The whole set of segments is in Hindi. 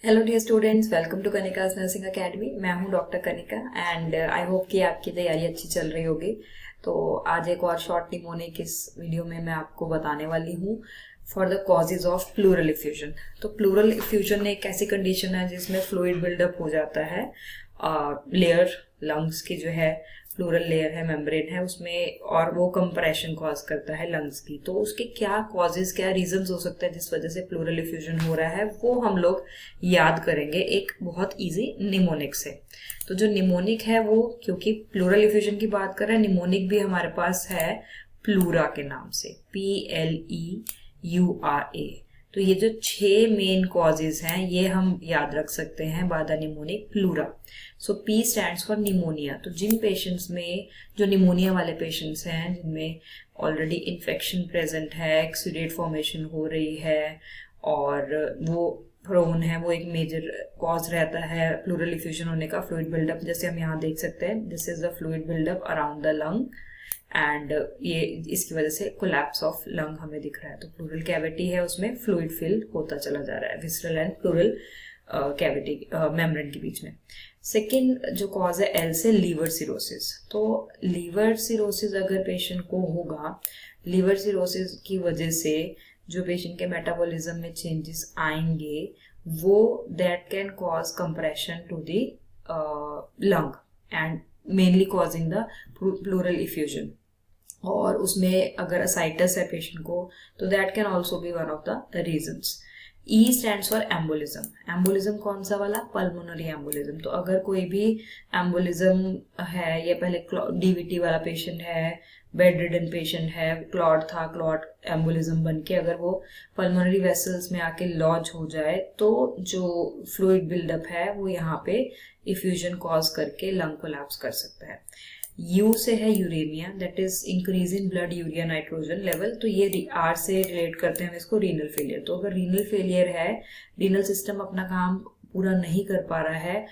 Hello dear students, welcome to Kanika's nursing academy. मैं हूं doctor Kanika and I hope कि आपकी तैयारी अच्छी चल रही होगी। तो आज एक और शॉर्ट निमोनिक इस वीडियो में मैं आपको बताने वाली हूं for the causes of plural effusion. तो प्लूरल इफ्यूजन एक ऐसी कंडीशन है जिसमें फ्लूइड बिल्डअप हो जाता है लेयर लंग्स की जो है प्लूरल लेयर है, मेम्ब्रेन है उसमें, और वो कंप्रेशन कॉज करता है लंग्स की। तो उसके क्या कॉजेज, क्या रीजंस हो सकते हैं जिस वजह से प्लूरल इफ्यूजन हो रहा है, वो हम लोग याद करेंगे एक बहुत इजी निमोनिक से। तो जो निमोनिक है वो, क्योंकि प्लूरल इफ्यूजन की बात कर रहे हैं, निमोनिक भी हमारे पास है प्लूरा के नाम से, PLEURA। तो ये जो 6 मेन कॉजेज हैं ये हम याद रख सकते हैं by the pneumonic pleura. So P stands for pneumonia. तो जिन पेशेंट्स में, जो निमोनिया वाले पेशेंट्स हैं जिनमें ऑलरेडी इन्फेक्शन प्रेजेंट है, एक्सुडेट फॉर्मेशन हो रही है और वो प्रोन है, वो एक मेजर कॉज रहता है प्लूरल इफ्यूजन होने का, फ्लूइड बिल्डअप। जैसे हम यहाँ देख सकते हैं, this is the fluid buildup around the lung and ये इसकी वजह से कोलैप्स ऑफ लंग हमें दिख रहा है। तो प्लूरल कैविटी है, उसमें फ्लूइड फिल होता चला जा रहा है visceral and pleural cavity membrane के बीच में। सेकेंड जो कॉज है एल से, लीवर सिरोसिस। तो लीवर सिरोसिस अगर पेशेंट को होगा, लीवर सिरोसिस की वजह से जो पेशेंट के मेटाबॉलिज्म में चेंजेस आएंगे वो that can cause compression to the lung and mainly causing the pleural effusion. और उसमें अगर असाइटस है पेशेंट को तो that can also be one of the reasons. E stands for embolism. Embolism कौन सा वाला? Pulmonary embolism. तो अगर कोई भी एम्बोलिज्म है, या पहले डीवीटी वाला पेशेंट है, बेड रिडन पेशेंट है, क्लॉट था, क्लॉट एम्बोलिज्म बन के अगर वो पल्मोनरी वेसल्स में आके लॉज हो जाए तो जो फ्लूइड बिल्डअप है वो यहाँ पे इफ्यूजन कॉज करके लंग कोलैप्स कर सकता है। यू से है uremia, that is increase in blood urea nitrogen level. तो ये आर से रिलेट करते हैं इसको रीनल फेलियर। तो अगर रीनल फेलियर है, रीनल सिस्टम अपना काम पूरा नहीं कर पा रहा है,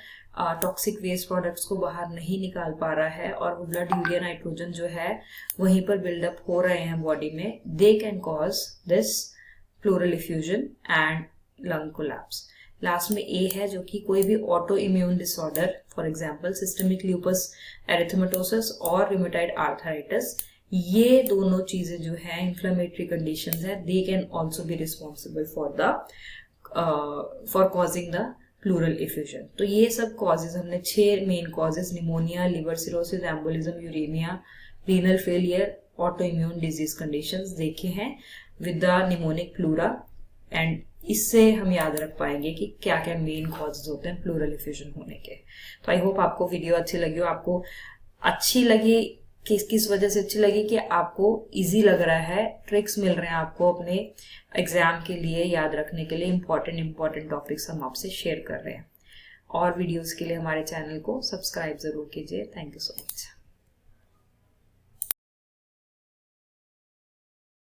टॉक्सिक वेस्ट प्रोडक्ट्स को बाहर नहीं निकाल पा रहा है और वो ब्लड यूरिया नाइट्रोजन जो है वहीं पर बिल्डअप हो रहे हैं बॉडी में, they can cause this pleural effusion and lung collapse. Last में ए है, जो कि कोई भी autoimmune disorder, for example systemic lupus erythematosus और रूमेटॉइड आर्थराइटिस, ये दोनों चीजें जो है इंफ्लेमेटरी कंडीशंस है, they can also be responsible for causing the pleural effusion. तो ये सब कॉजेज हमने 6 main causes, pneumonia, liver cirrhosis, embolism, uremia, renal failure, auto immune disease conditions देखे हैं with the pneumonic pleura. And इससे हम याद रख पाएंगे कि क्या क्या मेन कॉजेज होते हैं प्लूरल इफ्यूजन होने के। तो आई होप आपको वीडियो अच्छी लगी हो, आपको अच्छी लगी किस वजह से अच्छी लगी कि आपको इजी लग रहा है, ट्रिक्स मिल रहे हैं आपको अपने एग्जाम के लिए याद रखने के लिए। इंपॉर्टेंट टॉपिक्स हम आपसे शेयर कर रहे हैं। और वीडियोस के लिए हमारे चैनल को सब्सक्राइब जरूर कीजिए। Thank you so much.